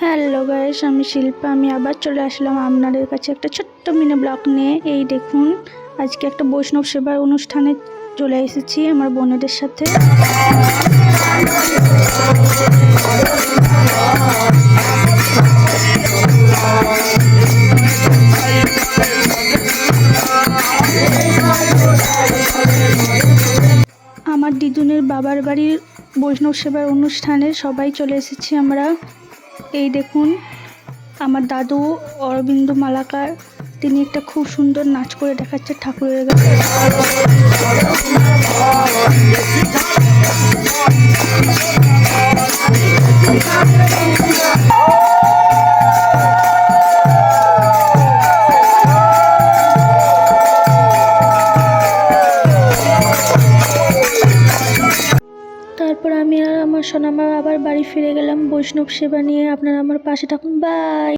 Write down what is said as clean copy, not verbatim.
Hello guys, আমি শিল্পা। আমি আবার চলে আসলাম আপনাদের কাছে একটা ছোট্ট মিনি ব্লগ নিয়ে। এই দেখুন, আজকে একটা বৈষ্ণব সেবার অনুষ্ঠানে চলে এসেছি আমার বোনেদের সাথে। আমার দিদুনের বাবার বাড়ির বৈষ্ণব সেবার অনুষ্ঠানে সবাই চলে এসেছি আমরা। এই দেখুন, আমার দাদু অরবিন্দ মালাকার, তিনি একটা খুব সুন্দর নাচ করে দেখাচ্ছে ঠাকুরের গায়ে। তারপর আমি আর আমার সোনামা আবার বাড়ি ফিরে গেলাম বৈষ্ণব সেবা নিয়ে। আপনারা আমার পাশে থাকুন। বাই।